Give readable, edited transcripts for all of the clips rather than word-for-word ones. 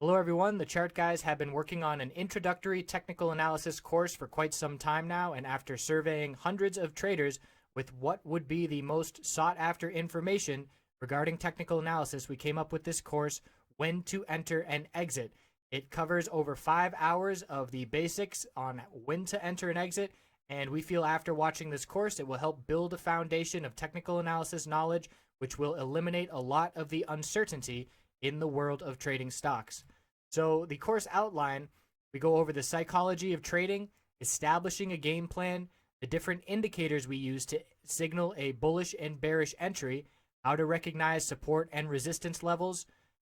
Hello everyone, the Chart Guys have been working on an introductory technical analysis course for quite some time now, and after surveying hundreds of traders with what would be the most sought after information regarding technical analysis, we came up with this course, When to Enter and Exit. It covers over 5 hours of the basics on when to enter and exit, and we feel after watching this course it will help build a foundation of technical analysis knowledge which will eliminate a lot of the uncertainty in the world of trading stocks. So the course outline, we go over the psychology of trading, establishing a game plan, the different indicators we use to signal a bullish and bearish entry, how to recognize support and resistance levels,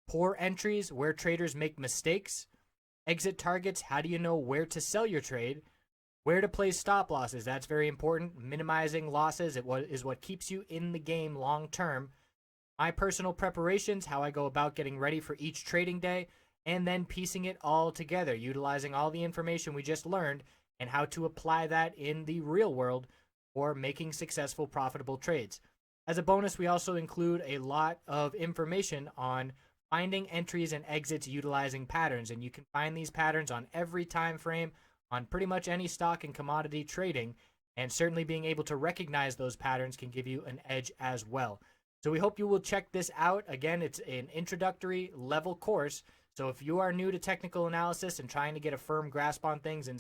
poor entries, where traders make mistakes, exit targets, how do you know where to sell your trade, where to place stop losses, that's very important, minimizing losses is what keeps you in the game long term, my personal preparations, how I go about getting ready for each trading day, and then piecing it all together, utilizing all the information we just learned and how to apply that in the real world for making successful, profitable trades. As a bonus, we also include a lot of information on finding entries and exits utilizing patterns, and you can find these patterns on every time frame on pretty much any stock and commodity trading, and certainly being able to recognize those patterns can give you an edge as well. So we hope you will check this out. Again, it's an introductory level course. So if you are new to technical analysis and trying to get a firm grasp on things and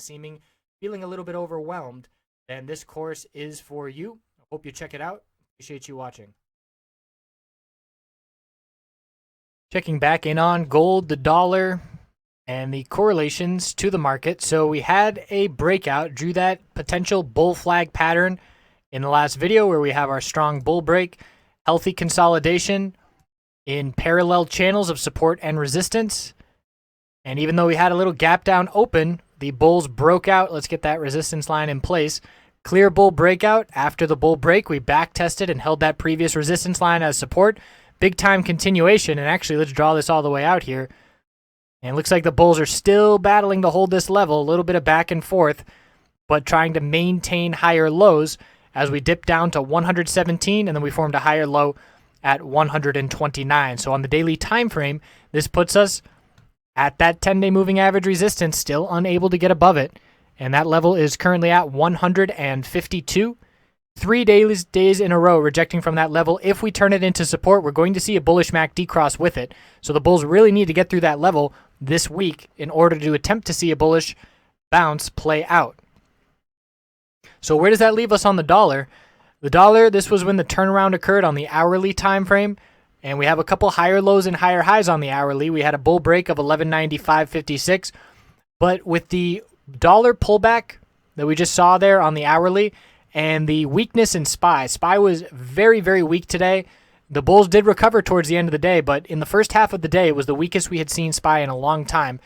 feeling a little bit overwhelmed, then this course is for you. I hope you check it out. Appreciate you watching. Checking back in on gold, the dollar, and the correlations to the market. So we had a breakout, drew that potential bull flag pattern in the last video where we have our strong bull break, healthy consolidation in parallel channels of support and resistance. And even though we had a little gap down open, the bulls broke out. Let's get that resistance line in place. Clear bull breakout. After the bull break, we back tested and held that previous resistance line as support. Big time continuation. And actually, let's draw this all the way out here. And it looks like the bulls are still battling to hold this level. A little bit of back and forth, but trying to maintain higher lows as we dip down to 117, and then we formed a higher low at 129. So on the daily time frame, this puts us at that 10-day moving average resistance, still unable to get above it. And that level is currently at 152. 3 days in a row rejecting from that level. If we turn it into support, we're going to see a bullish MACD cross with it. So the bulls really need to get through that level this week in order to attempt to see a bullish bounce play out. So where does that leave us on the dollar? The dollar, this was when the turnaround occurred on the hourly time frame, and we have a couple higher lows and higher highs on the hourly. We had a bull break of 1195.56, but with the dollar pullback that we just saw there on the hourly and the weakness in SPY was very, very weak today. The bulls did recover towards the end of the day, but in the first half of the day, it was the weakest we had seen SPY in a long time.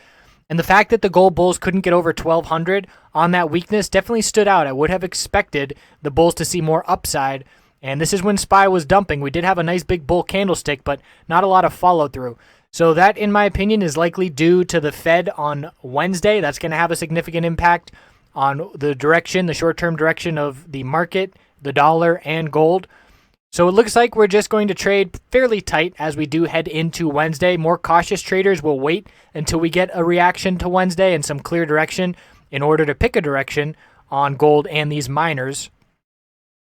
And the fact that the gold bulls couldn't get over 1200 on that weakness definitely stood out. I would have expected the bulls to see more upside. And this is when SPY was dumping. We did have a nice big bull candlestick, but not a lot of follow through. So that, in my opinion, is likely due to the Fed on Wednesday. That's going to have a significant impact on the direction, the short-term direction of the market, the dollar, and gold. So it looks like we're just going to trade fairly tight as we do head into Wednesday. More cautious traders will wait until we get a reaction to Wednesday and some clear direction in order to pick a direction on gold and these miners.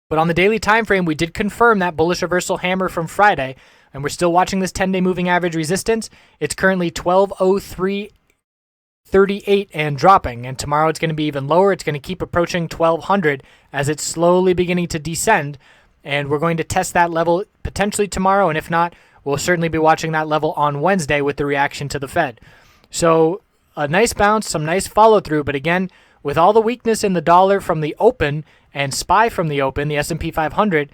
But on the daily time frame, we did confirm that bullish reversal hammer from Friday, and we're still watching this 10-day moving average resistance. It's currently 1203.38 and dropping, and tomorrow it's going to be even lower. It's going to keep approaching 1200 as it's slowly beginning to descend. And we're going to test that level potentially tomorrow, and if not, we'll certainly be watching that level on Wednesday with the reaction to the Fed. So a nice bounce, some nice follow-through, but again, with all the weakness in the dollar from the open and SPY from the open, the S&P 500,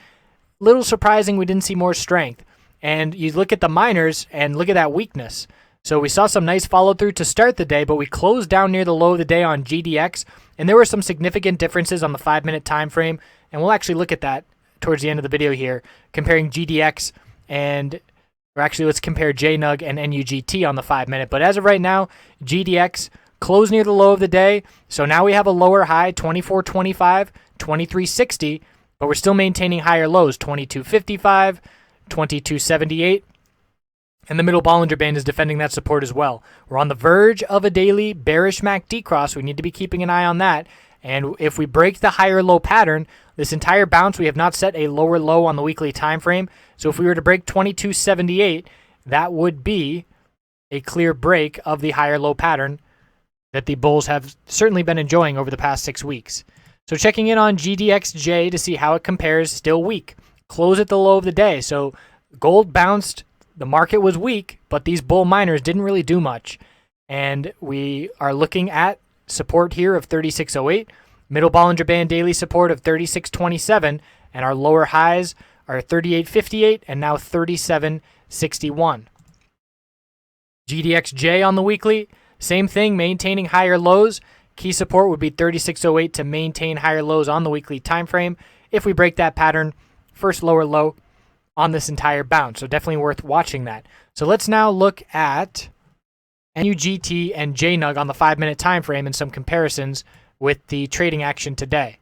little surprising we didn't see more strength. And you look at the miners and look at that weakness. So we saw some nice follow-through to start the day, but we closed down near the low of the day on GDX, and there were some significant differences on the 5-minute time frame, and we'll actually look at that towards the end of the video here, comparing GDX let's compare JNUG and NUGT on the 5-minute. But as of right now, GDX closed near the low of the day. So now we have a lower high, 24.25, 23.60, but we're still maintaining higher lows, 22.55, 22.78. And the middle Bollinger Band is defending that support as well. We're on the verge of a daily bearish MACD cross. We need to be keeping an eye on that. And if we break the higher low pattern, this entire bounce, we have not set a lower low on the weekly time frame. So if we were to break 2278, that would be a clear break of the higher low pattern that the bulls have certainly been enjoying over the past 6 weeks. So checking in on GDXJ to see how it compares, still weak. Close at the low of the day. So gold bounced. The market was weak, but these bull miners didn't really do much. And we are looking at support here of 3608, middle Bollinger Band daily support of 3627, and our lower highs are 3858 and now 3761. GDXJ on the weekly, same thing, maintaining higher lows. Key support would be 3608 to maintain higher lows on the weekly time frame. If we break that pattern, first lower low on this entire bounce. So definitely worth watching that. So let's now look at NUGT and JNUG on the 5-minute time frame and some comparisons with the trading action today.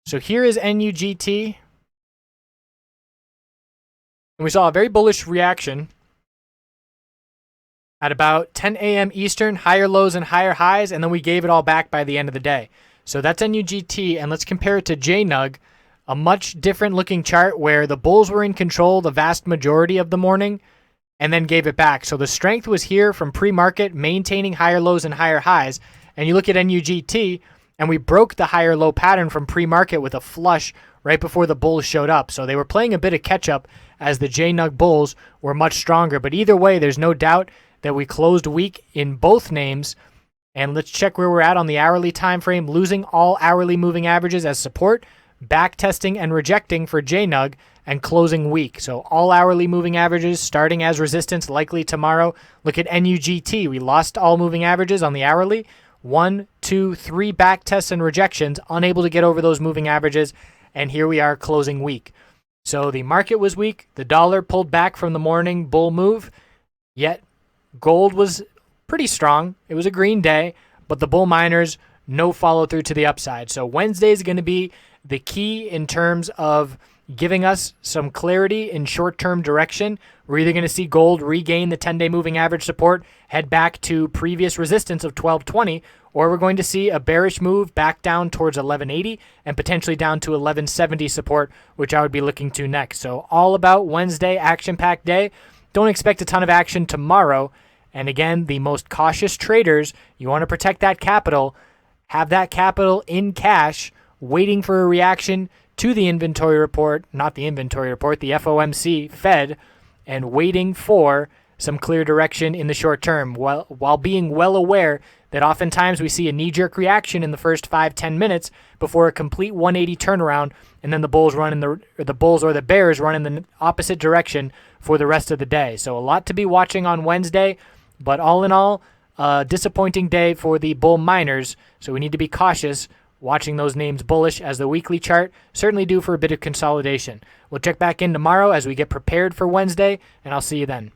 So here is NUGT. And we saw a very bullish reaction at about 10 a.m. Eastern, higher lows and higher highs, and then we gave it all back by the end of the day. So that's NUGT, and let's compare it to JNUG, a much different looking chart where the bulls were in control the vast majority of the morning and then gave it back. So the strength was here from pre-market, maintaining higher lows and higher highs. And you look at NUGT, and we broke the higher low pattern from pre-market with a flush right before the bulls showed up. So they were playing a bit of catch-up as the JNUG bulls were much stronger. But either way, there's no doubt that we closed weak in both names. And let's check where we're at on the hourly time frame, losing all hourly moving averages as support, back testing and rejecting for JNUG, and closing weak. So all hourly moving averages starting as resistance likely tomorrow. Look at NUGT. We lost all moving averages on the hourly. 1, 2, 3 back tests and rejections, unable to get over those moving averages. And here we are closing weak. So the market was weak. The dollar pulled back from the morning bull move. Yet gold was pretty strong. It was a green day, but the bull miners, no follow through to the upside. So Wednesday is going to be the key in terms of giving us some clarity in short-term direction. We're either going to see gold regain the 10-day moving average support, head back to previous resistance of 1220, or we're going to see a bearish move back down towards 1180 and potentially down to 1170 support, which I would be looking to next. So all about Wednesday, action-packed day. Don't expect a ton of action tomorrow. And again, the most cautious traders, you want to protect that capital, have that capital in cash, waiting for a reaction to the inventory report, not the inventory report, the FOMC Fed, and waiting for some clear direction in the short term, while being well aware that oftentimes we see a knee-jerk reaction in the first 5-10 minutes before a complete 180 turnaround, and then the bulls run in the bulls or the bears run in the opposite direction for the rest of the day. So a lot to be watching on Wednesday, but all in all, a disappointing day for the bull miners. So we need to be cautious watching those names bullish, as the weekly chart certainly due for a bit of consolidation. We'll check back in tomorrow as we get prepared for Wednesday, and I'll see you then.